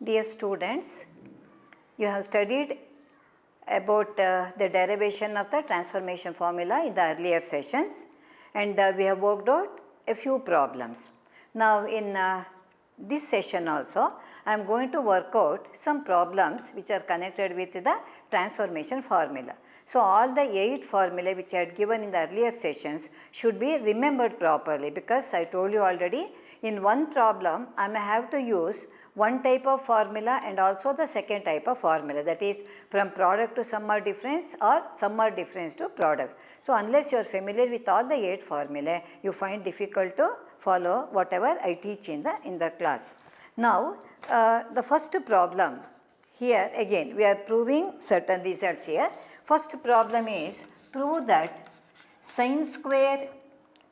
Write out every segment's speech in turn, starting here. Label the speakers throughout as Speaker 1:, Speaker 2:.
Speaker 1: Dear students, you have studied about the derivation of the transformation formula in the earlier sessions, and we have worked out a few problems. Now in this session also, I am going to work out some problems which are connected with the transformation formula. So all the 8 formulae which I had given in the earlier sessions should be remembered properly, because I told you already in one problem I may have to use one type of formula and also the second type of formula, that is from product to sum or difference or sum or difference to product. So unless you are familiar with all the 8 formulae, you find difficult to follow whatever I teach in the class. Now the first problem, here again we are proving certain results here. First problem is prove that sin square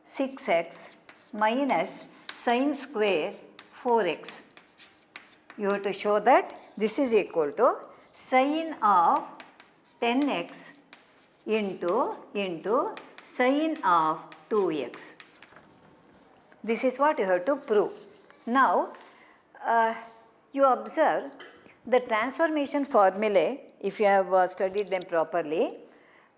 Speaker 1: 6x minus sin square 4x. You have to show that this is equal to sin of 10x into sin of 2x. This is what you have to prove. Now you observe the transformation formulae, if you have studied them properly,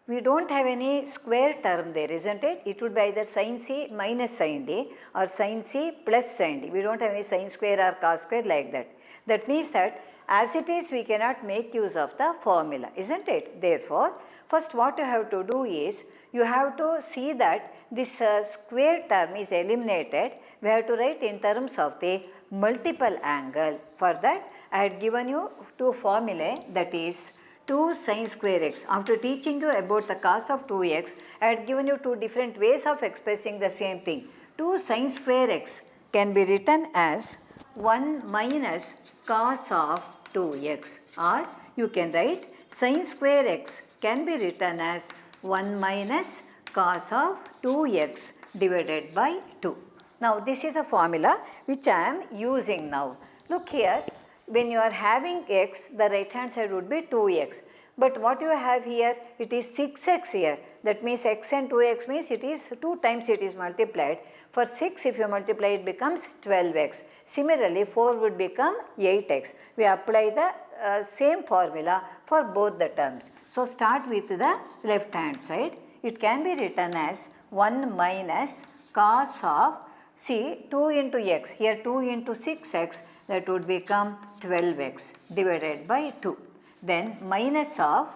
Speaker 1: we do not have any square term there, isn't it? It would be either sin c minus sin d or sin c plus sin d. We do not have any sin square or cos square like that. That means that as it is we cannot make use of the formula, isn't it? Therefore, first what you have to do is you have to see that this square term is eliminated. We have to write in terms of the multiple angle. For that I had given you 2 formulae, that is 2 sin square x. After teaching you about the cos of 2x, I had given you 2 different ways of expressing the same thing. 2 sin square x can be written as 1 minus cos of 2x, or you can write sin square x can be written as 1 minus cos of 2x divided by 2. Now this is a formula which I am using now. Look here, when you are having x, the right hand side would be 2x. But what you have here, it is 6x here. That means x and 2x means it is 2 times it is multiplied. For 6 if you multiply it becomes 12x. Similarly 4 would become 8x. We apply the same formula for both the terms. So start with the left hand side. It can be written as 1 minus cos of, see 2 into x, here 2 into 6x, that would become 12x divided by 2. Then minus of,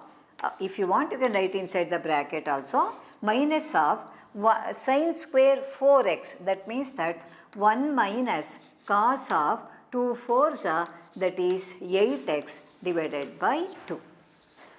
Speaker 1: if you want you can write inside the bracket also, minus of sin square 4x, that means that 1 minus cos of 2 fours are, that is 8x divided by 2.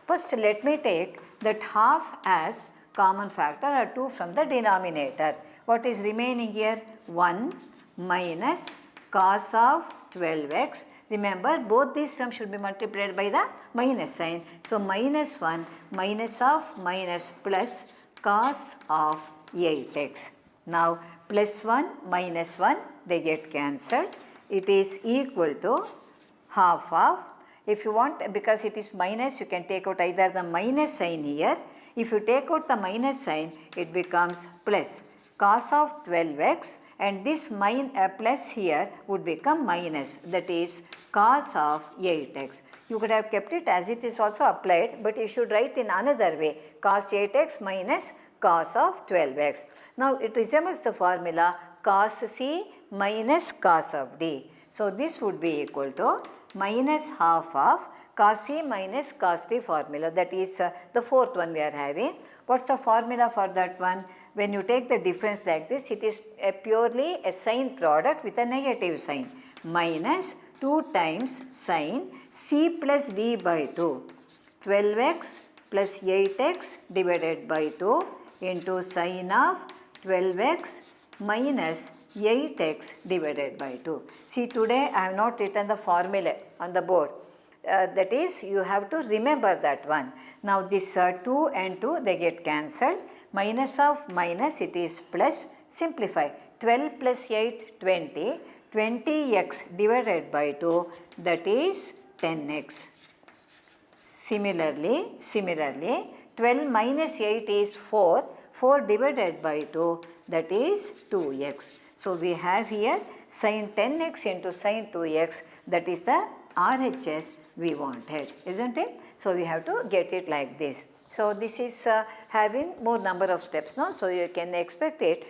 Speaker 1: First let me take that half as common factor or 2 from the denominator. What is remaining here? 1 minus cos of 12x. Remember both these terms should be multiplied by the minus sign. So minus 1 minus of minus plus cos of 8x. Now plus 1 minus 1, they get cancelled. It is equal to half of, if you want, because it is minus, you can take out either the minus sign here. If you take out the minus sign, it becomes plus cos of 12x, and this plus here would become minus, that is cos of 8x. You could have kept it as it is also applied, but you should write in another way, cos 8x minus cos of 12x. Now it resembles the formula cos c minus cos of d. So this would be equal to minus half of cos c minus cos d formula, that is the fourth one we are having. What's the formula for that one? When you take the difference like this, it is purely a sign product with a negative sign, minus 2 times sin c plus d by 2, 12x plus 8x divided by 2 into sin of 12x minus 8x divided by 2. See, today I have not written the formula on the board. That is, you have to remember that one. Now this 2 and 2, they get cancelled. Minus of minus, it is plus. Simplify. 12 plus 8, 20. 20x divided by 2, that is 10x. Similarly, 12 minus 8 is 4. 4 divided by 2, that is 2x. So we have here sin 10x into sin 2x, that is the RHS we wanted, isn't it? So we have to get it like this. So this is having more number of steps now, so you can expect it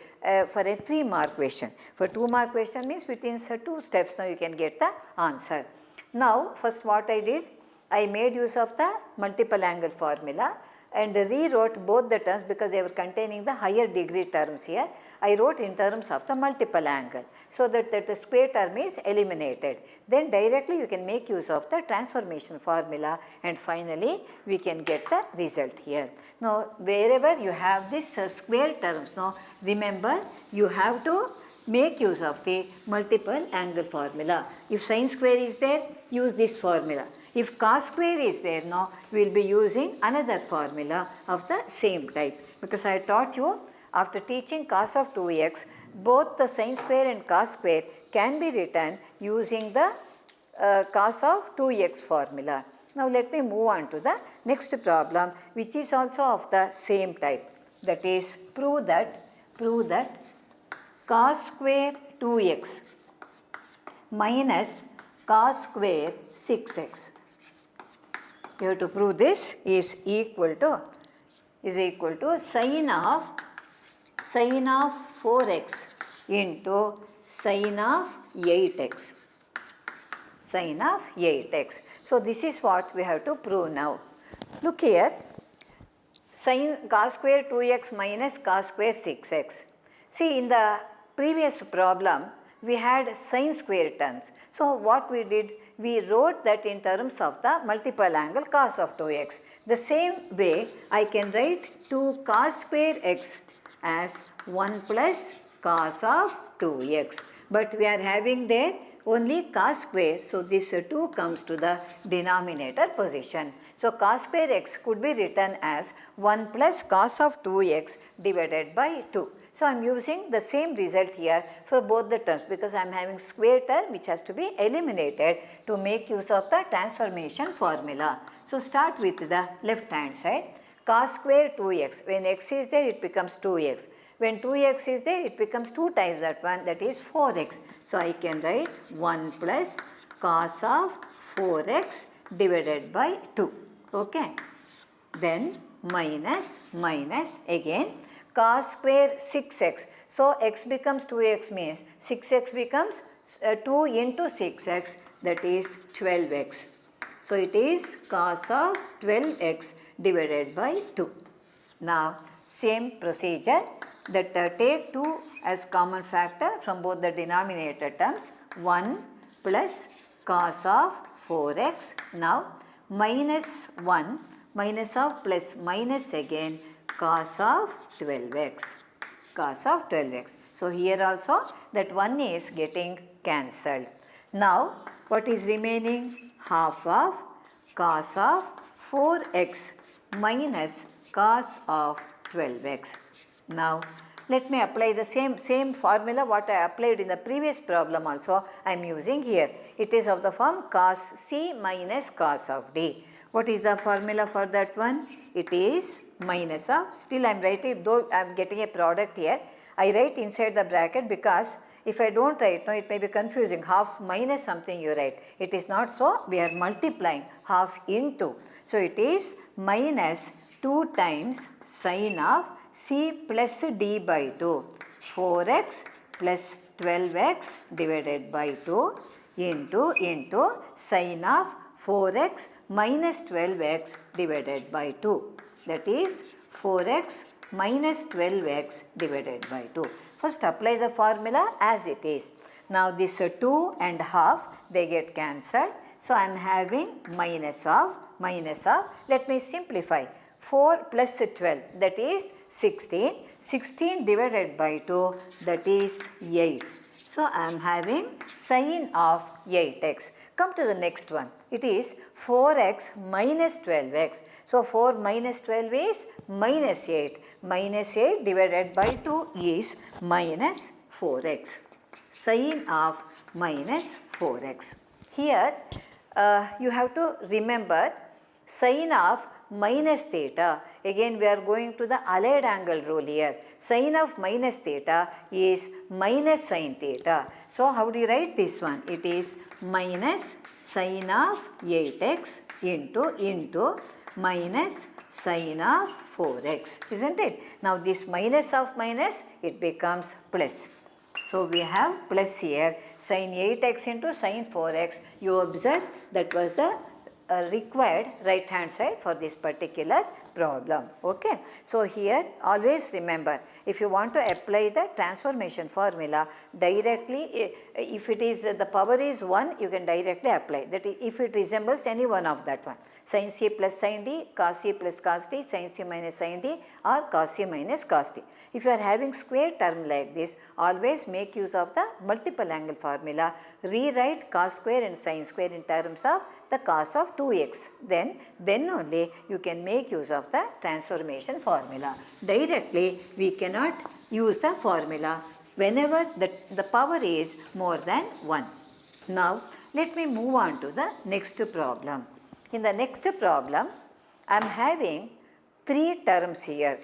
Speaker 1: for a 3-mark question. For 2-mark question means within 2 steps now you can get the answer. Now first what I did, I made use of the multiple angle formula and rewrote both the terms because they were containing the higher degree terms here. I wrote in terms of the multiple angle so that the square term is eliminated. Then directly you can make use of the transformation formula and finally we can get the result here. Now wherever you have this square terms, now remember you have to make use of the multiple angle formula. If sine square is there, use this formula. If cos square is there, now we will be using another formula of the same type, because I taught you after teaching cos of 2x, both the sine square and cos square can be written using the cos of 2x formula. Now let me move on to the next problem, which is also of the same type, that is prove that cos square 2x minus cos square 6x. You have to prove this is equal to sine of 4x into sine of 8x. Sine of 8x. So this is what we have to prove now. Look here, sine cos square 2x minus cos square 6x. See, in the previous problem we had sine square terms. So what we did, we wrote that in terms of the multiple angle cos of 2x. The same way I can write 2 cos square x as 1 plus cos of 2x. But we are having there only cos square, so this 2 comes to the denominator position. So cos square x could be written as 1 plus cos of 2x divided by 2. So I am using the same result here for both the terms because I am having square term which has to be eliminated to make use of the transformation formula. So start with the left hand side. Cos square 2x, when x is there it becomes 2x. When 2x is there it becomes 2 times that one, that is 4x. So I can write 1 plus cos of 4x divided by 2. Okay. Then minus again cos square 6x. So x becomes 2x means 6x becomes 2 into 6x, that is 12x. So it is cos of 12x divided by 2. Now same procedure, that take 2 as common factor from both the denominator terms, 1 plus cos of 4x. Now minus 1, minus of plus minus again cos of 12x, cos of 12x. So here also that 1 is getting cancelled. Now what is remaining? Half of cos of 4x minus cos of 12x. Now let me apply the same formula what I applied in the previous problem also I am using here. It is of the form cos c minus cos of d. What is the formula for that one? It is minus of, still I am writing, though I am getting a product here, I write inside the bracket because if I do not write, no, it may be confusing, half minus something you write. It is not so, we are multiplying half into. So it is minus 2 times sine of c plus d by 2, 4x plus 12x divided by 2 into sine of 4x minus 12x divided by 2, that is 4x minus 12x divided by 2. First apply the formula as it is. Now this 2 and half they get cancelled. So I am having minus of, let me simplify, 4 plus 12 that is 16, 16 divided by 2 that is 8. So I am having sine of 8x. Come to the next one. It is 4x minus 12x. So 4 minus 12 is minus 8. Minus 8 divided by 2 is minus 4x. Sine of minus 4x. Here you have to remember sine of minus theta. Again we are going to the allied angle rule here. Sine of minus theta is minus sine theta. So how do you write this one? It is minus sine of 8x into minus sine of 4x, isn't it? Now this minus of minus, it becomes plus. So we have plus here, sine 8x into sine 4x. You observe that was the required right hand side for this particular problem. Okay. So here always remember, if you want to apply the transformation formula directly, if it is the power is 1, you can directly apply that if it resembles any one of that one, sin c plus sin d, cos c plus cos d, sin c minus sin d, or cos c minus cos d. If you are having square term like this, always make use of the multiple angle formula. Rewrite cos square and sin square in terms of the cos of 2x. Then only you can make use of the transformation formula. Directly we cannot use the formula whenever the power is more than 1. Now let me move on to the next problem. In the next problem, I am having 3 terms here.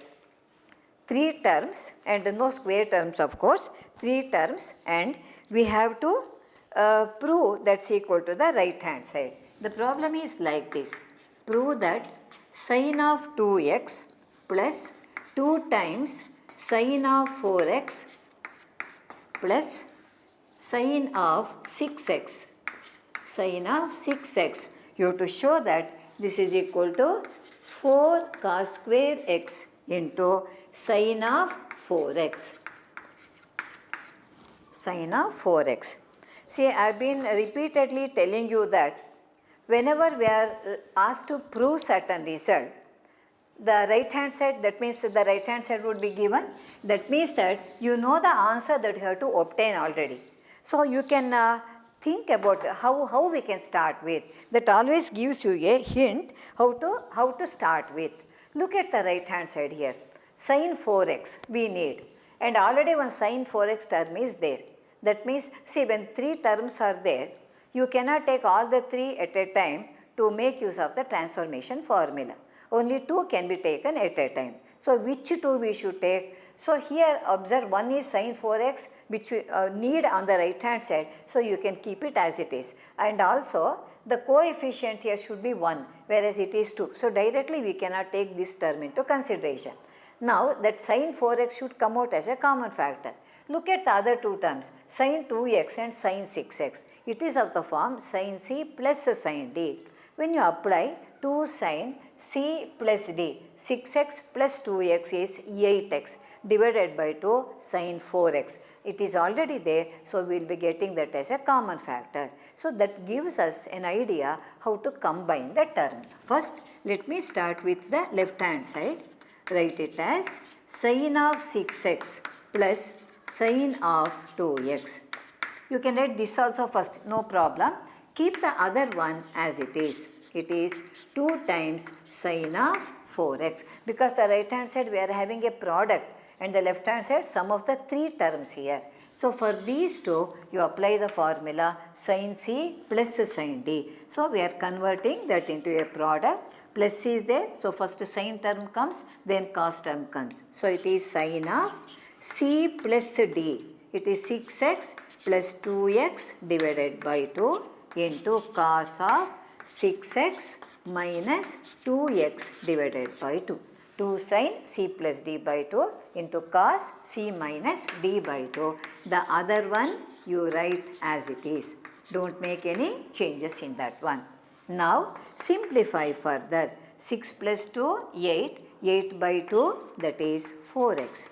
Speaker 1: 3 terms and no square terms, of course, 3 terms, and we have to prove that's equal to the right hand side. The problem is like this. Prove that sine of 2x plus 2 times sine of 4x plus sine of 6x. Sine of 6x. You have to show that this is equal to 4 cos square x into sine of 4x. Sine of 4x. See, I have been repeatedly telling you that whenever we are asked to prove certain result, the right hand side, that means the right hand side would be given. That means that you know the answer that you have to obtain already. So you can think about how we can start with. That always gives you a hint how to start with. Look at the right hand side here. Sin 4x we need, and already one sin 4x term is there. That means, see, when 3 terms are there, you cannot take all the 3 at a time to make use of the transformation formula. Only 2 can be taken at a time. So which 2 we should take? So here observe, one is sin 4x which we need on the right hand side, so you can keep it as it is. And also the coefficient here should be 1, whereas it is 2. So directly we cannot take this term into consideration. Now that sin 4x should come out as a common factor. Look at the other 2 terms, sin 2x and sin 6x. It is of the form sin c plus sin d. When you apply 2 sin c plus d, 6x plus 2x is 8x divided by 2 sin 4x. It is already there, so we will be getting that as a common factor. So that gives us an idea how to combine the terms. First, let me start with the left hand side. Write it as sin of 6x plus sin of 2x. You can write this also first, no problem. Keep the other one as it is. It is 2 times sin of 4x, because the right hand side we are having a product and the left hand side sum of the 3 terms here. So for these 2 you apply the formula sin c plus sin d. So we are converting that into a product. Plus is there, so first sin term comes, then cos term comes. So it is sin of c plus d. It is 6x plus 2x divided by 2 into cos of 6x minus 2x divided by 2. 2 sin c plus d by 2 into cos c minus d by 2. The other one you write as it is. Don't make any changes in that one. Now simplify further. 6 plus 2, 8. 8 by 2, that is 4x.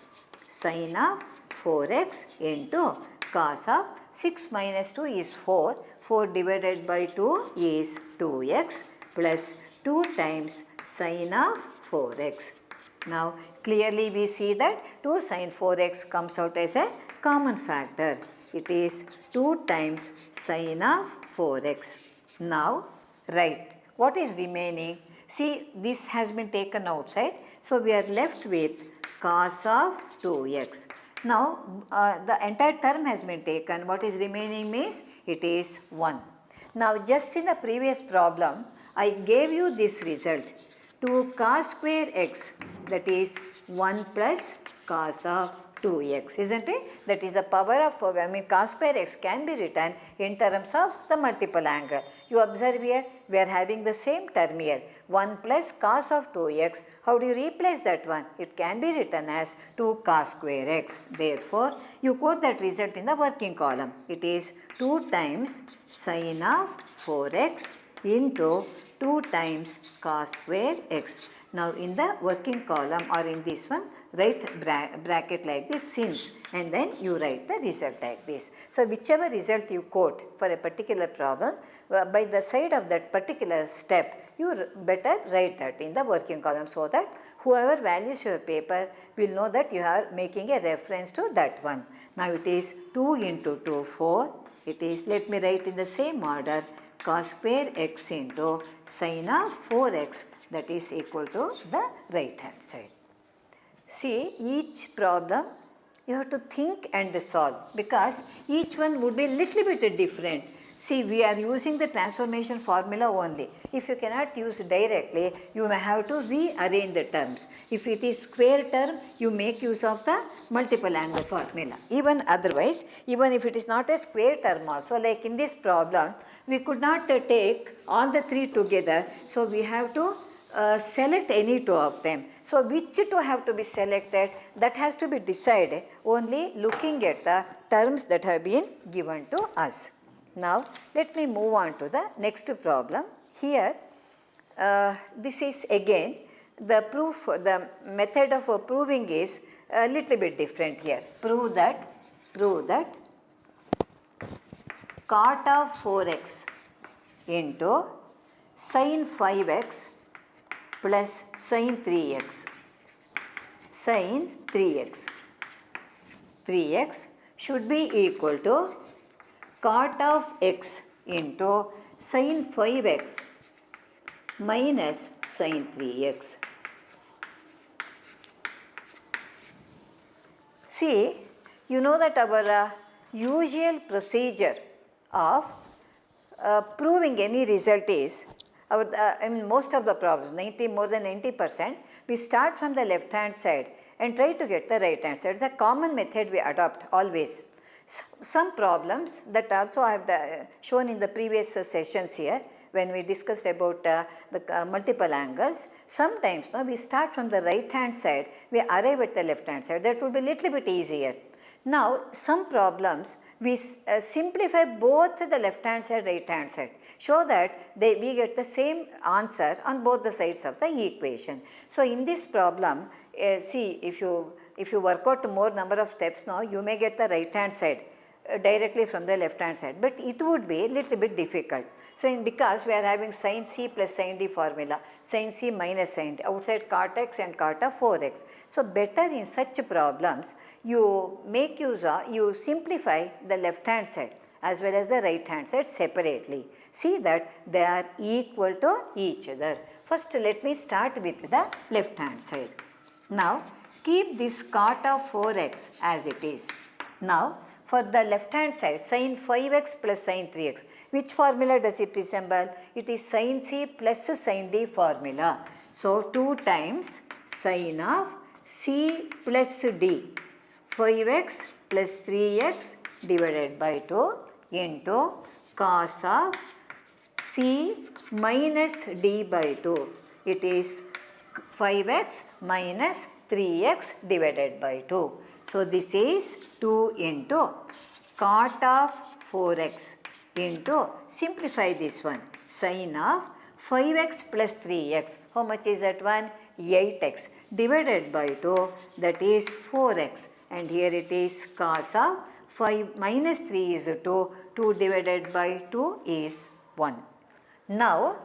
Speaker 1: Sin of 4x into cos of 6 minus 2 is 4. 4 divided by 2 is 2x plus 2 times sin of 4x. Now clearly we see that 2 sin 4x comes out as a common factor. It is 2 times sin of 4x. Now write what is remaining. See, this has been taken outside. So we are left with cos of 2x. Now the entire term has been taken. What is remaining means it is 1. Now just in the previous problem, I gave you this result. 2 cos square x, that is 1 plus cos of 2x, isn't it? That is the power of, cos square x can be written in terms of the multiple angle. You observe here, we are having the same term here, 1 plus cos of 2x. How do you replace that one? It can be written as 2 cos square x. Therefore, you quote that result in the working column. It is 2 times sin of 4x into 2 times cos square x. Now, in the working column or in this one, write bracket like this, since, and then you write the result like this. So, whichever result you quote for a particular problem, by the side of that particular step, you better write that in the working column, so that whoever values your paper will know that you are making a reference to that one. Now, it is 2 into 2, 4. It is, let me write in the same order, cos square x into sin of 4x, that is equal to the right hand side. See, each problem you have to think and solve, because each one would be a little bit different. See, we are using the transformation formula only. If you cannot use directly, you may have to rearrange the terms. If it is square term, you make use of the multiple angle formula. Even otherwise, even if it is not a square term also, like in this problem, we could not take all the three together. So, we have to select any two of them. So, which two have to be selected, that has to be decided only looking at the terms that have been given to us. Now, let me move on to the next problem. Here, this is again the proof, the method of proving is a little bit different here. Prove that cot of 4x into sin 5x plus sin 3x. Sin 3x should be equal to cot of x into sin 5x minus sin 3x. See, you know that our usual procedure of proving any result is, most of the problems, more than 90%, we start from the left hand side and try to get the right hand side. It's a common method we adopt always. Some problems that also I have shown in the previous sessions here, when we discussed about the multiple angles, sometimes we start from the right hand side, we arrive at the left hand side. That would be a little bit easier. Now, some problems we simplify both the left hand side, right hand side, so that we get the same answer on both the sides of the equation. So, in this problem, see, if you work out more number of steps now, you may get the right hand side directly from the left hand side, but it would be a little bit difficult. So, because we are having sin c plus sin d formula, sin c minus sin d, outside cot x and cot of 4x. So, better in such problems, you make use of, you simplify the left hand side as well as the right hand side separately. See that they are equal to each other. First, let me start with the left hand side. Now, keep this cot of 4x as it is. Now, for the left hand side, sin 5x plus sin 3x, which formula does it resemble? It is sin c plus sin d formula. So, 2 times sin of c plus d, 5x plus 3x divided by 2 into cos of c minus d by 2. It is 5x minus 3x divided by 2. So, this is 2 into cot of 4x into, simplify this one, sin of 5x plus 3x. How much is that one? 8x divided by 2, that is 4x, and here it is cos of 5 minus 3 is 2, 2 divided by 2 is 1. Now,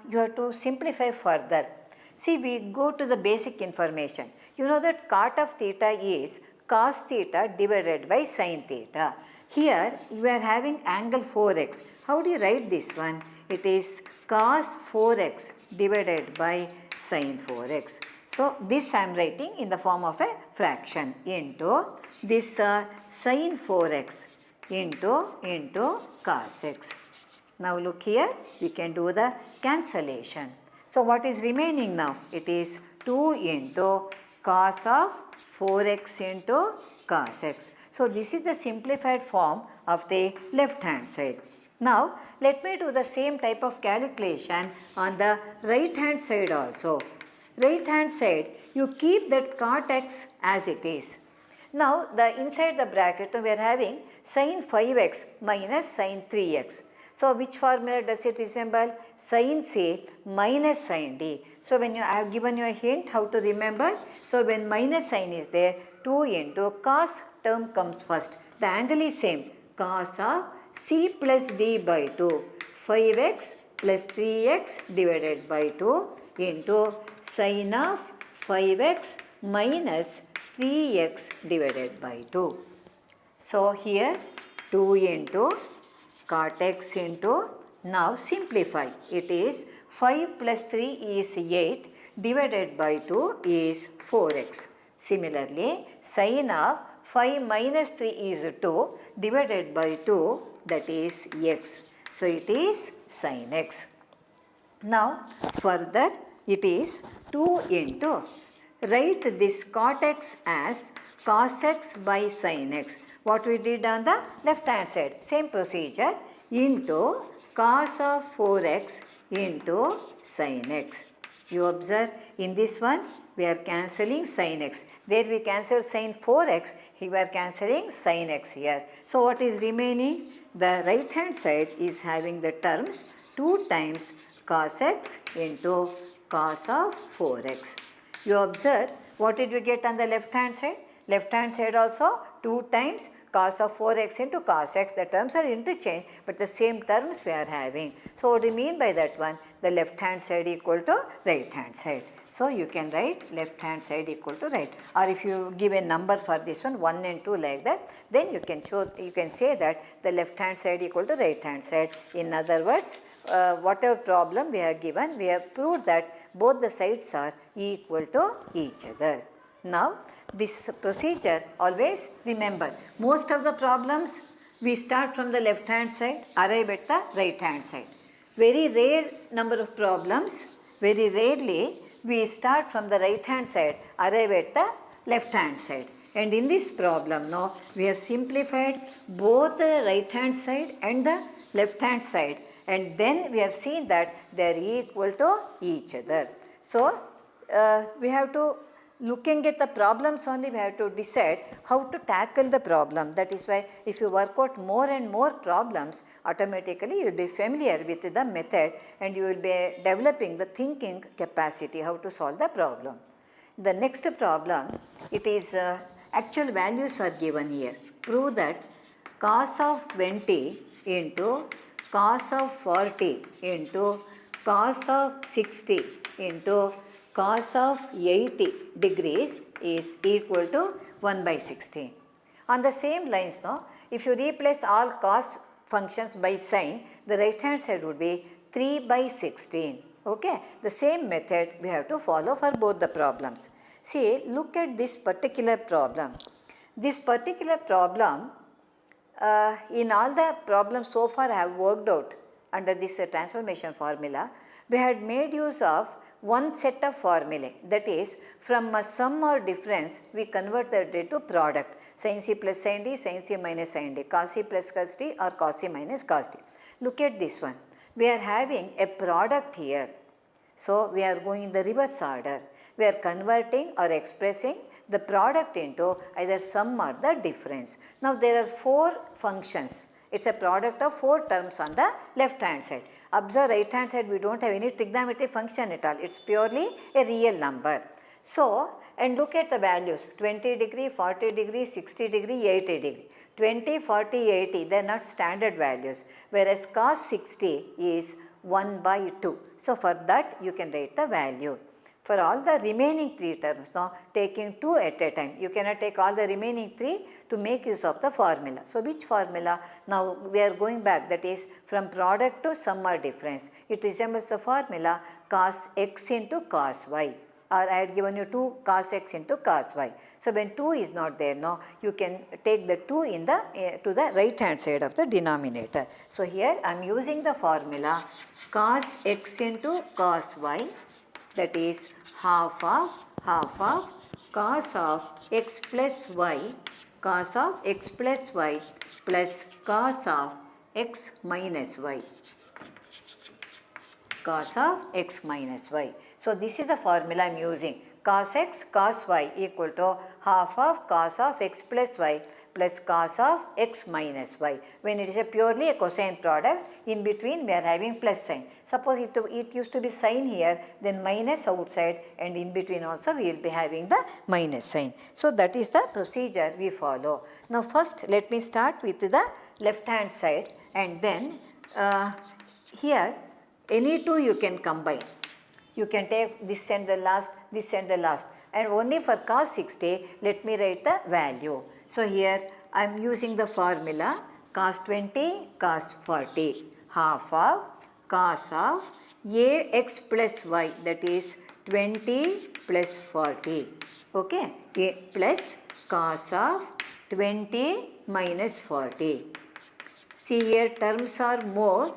Speaker 1: you have to simplify further. See, we go to the basic information. You know that cot of theta is cos theta divided by sin theta. Here, we are having angle 4x. How do you write this one? It is cos 4x divided by sin 4x. So, this I am writing in the form of a fraction into this sin 4x into cos x. Now, look here, we can do the cancellation. So, what is remaining now? It is 2 into cos of 4x into cos x. So, this is the simplified form of the left hand side. Now, let me do the same type of calculation on the right hand side also. Right hand side, you keep that cot x as it is. Now, the inside the bracket we are having sin 5x minus sin 3x. So, which formula does it resemble? Sin C minus sin D. So, when I have given you a hint how to remember. So, when minus sign is there, 2 into cos term comes first. The angle is same, cos of C plus D by 2, 5x plus 3x divided by 2 into sin of 5x minus 3x divided by 2. So, here 2 into cot x into, now simplify, it is 5 plus 3 is 8 divided by 2 is 4x. Similarly, sin of 5 minus 3 is 2 divided by 2, that is x. So, it is sin x. Now, further it is 2 into, write this cot x as cos x by sin x. What we did on the left hand side, same procedure, into cos of 4x into sin x. You observe in this one we are cancelling sin x. There we cancelled sin 4x, here we are cancelling sin x here. So, what is remaining? The right hand side is having the terms 2 times cos x into cos of 4x. You observe what did we get on the left hand side? Left hand side also 2 times cos of 4x into cos x. The terms are interchanged, but the same terms we are having. So, what do you mean by that one? The left hand side equal to right hand side. So, you can write left hand side equal to right, or if you give a number for this one 1 and 2 like that, then you can say that the left hand side equal to right hand side. In other words, whatever problem we have given, we have proved that both the sides are equal to each other. Now, this procedure always remember, most of the problems we start from the left hand side, arrive at the right hand side. Very rare number of problems, very rarely we start from the right hand side, arrive at the left hand side. And in this problem now, we have simplified both the right hand side and the left hand side, and then we have seen that they are equal to each other. So, we have to, looking at the problems only, we have to decide how to tackle the problem. That is why if you work out more and more problems, automatically you will be familiar with the method and you will be developing the thinking capacity how to solve the problem. The next problem, it is actual values are given here. Prove that cos of 20 into cos of 40 into cos of 60 into cos of 80 degrees is equal to 1 by 16. On the same lines now, if you replace all cos functions by sin, the right hand side would be 3 by 16. Okay? The same method we have to follow for both the problems. See, look at this particular problem. This particular problem, in all the problems so far I have worked out under this transformation formula, we had made use of one set of formulae, that is from a sum or difference we converted it to product, sin C plus sin D, sin C minus sin D, cos C plus cos D or cos C minus cos D. Look at this one, we are having a product here. So, we are going in the reverse order, we are converting or expressing the product into either sum or the difference. Now, there are 4 functions, it is a product of 4 terms on the left hand side. Observe right hand side, we do not have any trigonometric function at all, it is purely a real number. So, and look at the values 20 degree, 40 degree, 60 degree, 80 degree. 20, 40, 80, they are not standard values, whereas cos 60 is 1 by 2. So, for that you can write the value. For all the remaining 3 terms, now taking 2 at a time, you cannot take all the remaining 3 to make use of the formula. So, which formula? Now, we are going back, that is from product to sum or difference. It resembles the formula cos x into cos y, or I had given you 2 cos x into cos y. So, when 2 is not there now, you can take the 2 in the to the right hand side of the denominator. So, here I am using the formula cos x into cos y, that is half of cos of x plus y, cos of x plus y plus cos of x minus y, cos of x minus y. So, this is the formula I am using. Cos x cos y equal to half of cos of x plus y plus cos of x minus y. When it is a purely a cosine product, in between we are having plus sign. Suppose it used to be sign here, then minus outside, and in between also we will be having the minus sign. So, that is the procedure we follow. Now, first let me start with the left hand side, and then here any two you can combine. You can take this and the last, this and the last, and only for cos 60 let me write the value. So, here I am using the formula cos 20 cos 40 half of cos of ax plus y, that is 20 plus 40, okay, plus cos of 20 minus 40. See, here terms are more,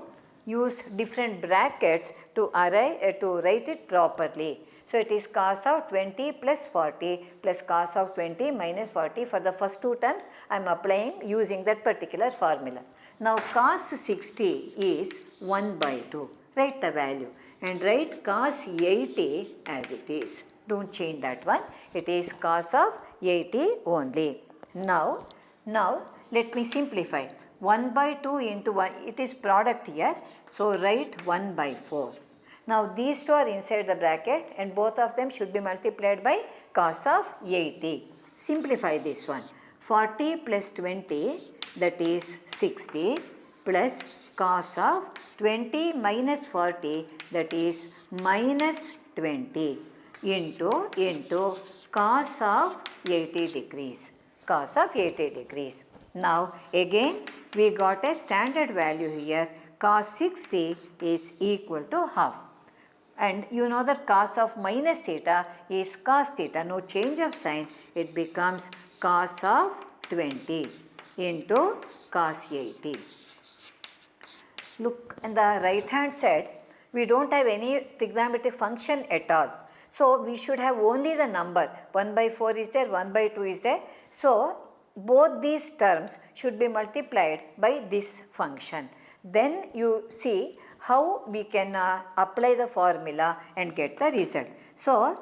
Speaker 1: use different brackets to write it properly. So, it is cos of 20 plus 40 plus cos of 20 minus 40. For the first two terms I am applying using that particular formula. Now, cos 60 is 1 by 2, write the value, and write cos 80 as it is. Do not change that one, it is cos of 80 only. Now let me simplify. 1 by 2 into 1, it is product here. So, write 1 by 4. Now, these two are inside the bracket and both of them should be multiplied by cos of 80. Simplify this one. 40 plus 20, that is 60, plus cos of 20 minus 40, that is minus 20, into cos of 80 degrees. Cos of 80 degrees. Now, again we got a standard value here, cos 60 is equal to half. And you know that cos of minus theta is cos theta, no change of sign, it becomes cos of 20 into cos 80. Look on the right hand side, we do not have any trigonometric function at all. So, we should have only the number, 1 by 4 is there, 1 by 2 is there. So, both these terms should be multiplied by this function. Then you see how we can apply the formula and get the result. So,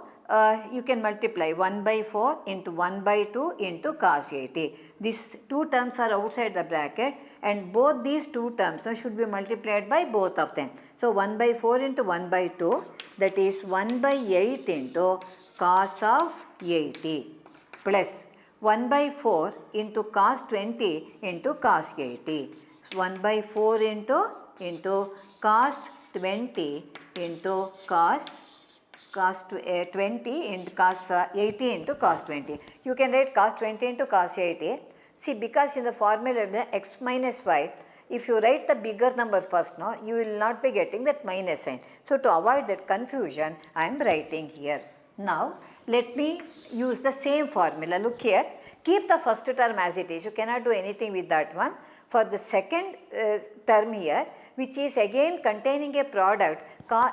Speaker 1: you can multiply 1 by 4 into 1 by 2 into cos 80. These two terms are outside the bracket and both these two terms should be multiplied by both of them. So, 1 by 4 into 1 by 2, that is 1 by 8 into cos of 80 plus 1 by 4 into cos 20 into cos 80. 1 by 4 into cos 20 into cos 20 into cos 80 into cos 20. You can write cos 20 into cos 80. See, because in the formula x minus y, if you write the bigger number first, no, you will not be getting that minus sign. So, to avoid that confusion, I am writing here. Now, let me use the same formula. Look here, keep the first term as it is, you cannot do anything with that one. For the second term here, which is again containing a product,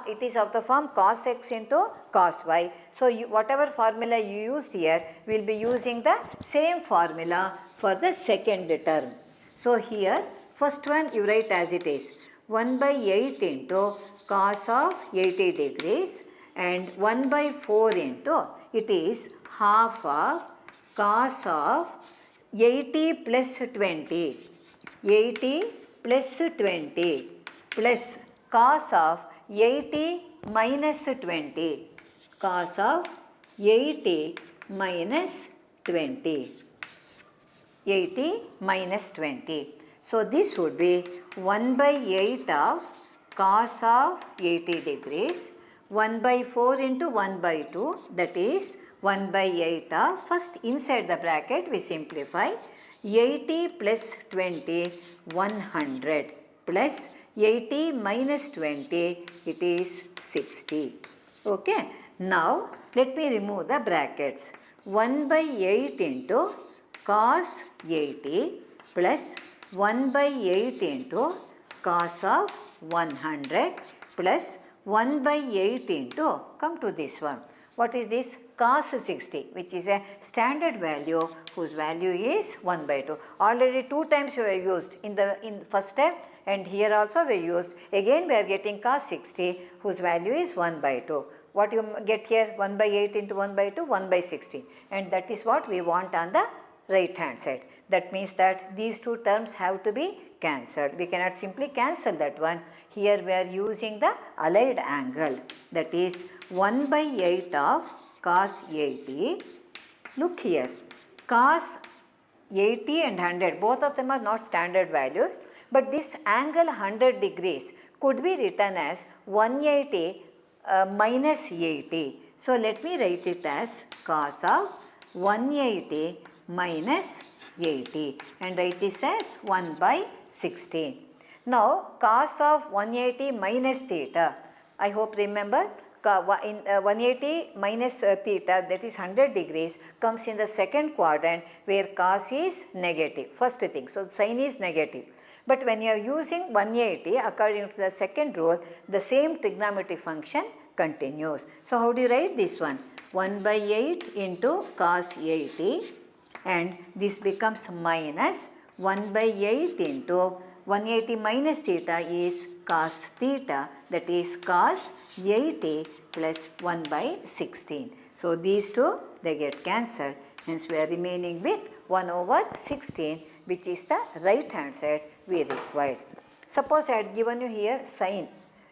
Speaker 1: it is of the form cos x into cos y. So, whatever formula you used here, we will be using the same formula for the second term. So, here first one you write as it is, 1 by 8 into cos of 80 degrees and 1 by 4 into, it is half of cos of 80 plus 20, 80 plus 20 plus cos of 80 minus 20, cos of 80 minus 20, 80 minus 20. So, this would be 1 by 8 of cos of 80 degrees, 1 by 4 into 1 by 2, that is 1 by 8 of, first inside the bracket we simplify, 80 plus 20, 100 plus 80 minus 20, it is 60. Okay. Now, let me remove the brackets. 1 by 8 into cos 80 plus 1 by 8 into cos of 100 plus 1 by 8 into, come to this one, What is this? Cos 60, which is a standard value whose value is 1 by 2. Already 2 times we have used in the first step, and here also we used. Again we are getting cos 60 whose value is 1 by 2. What you get here? 1 by 8 into 1 by 2, 1 by 60, and that is what we want on the right hand side. That means that these two terms have to be cancelled. We cannot simply cancel that one. Here we are using the allied angle, that is 1 by 8 of cos 80. Look here, cos 80 and 100, both of them are not standard values, but this angle 100 degrees could be written as 180 minus 80. So let me write it as cos of 180 minus 80 and write this as 1 by 16. Now cos of 180 minus theta, I hope remember, in 180 minus theta, that is 100 degrees, comes in the second quadrant where cos is negative, first thing. So sin is negative. But when you are using 180 according to the second rule, the same trigonometric function continues. So how do you write this one? 1 by 8 into cos 80, and this becomes minus 1 by 8 into 180 minus theta is cos theta, that is cos 80 plus 1 by 16. So these two, they get cancelled, hence we are remaining with 1 over 16, which is the right hand side we required. Suppose I had given you here sin,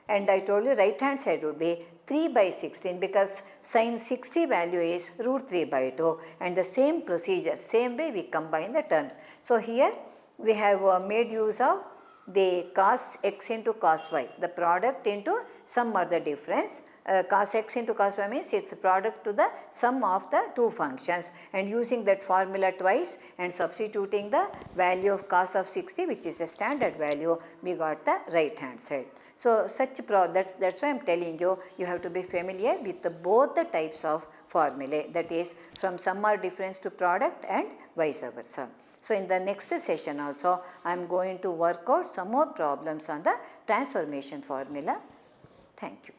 Speaker 1: and I told you right hand side would be 3 by 16 because sin 60 value is root 3 by 2, and the same procedure, same way we combine the terms. So here we have made use of the cos x into cos y, the product into sum or the difference. Cos x into cos y means it is a product to the sum of the two functions, and using that formula twice and substituting the value of cos of 60, which is a standard value, we got the right hand side. So such that's why I am telling you, you have to be familiar with both the types of formulae, that is from sum or difference to product and vice versa. So in the next session also I am going to work out some more problems on the transformation formula. Thank you.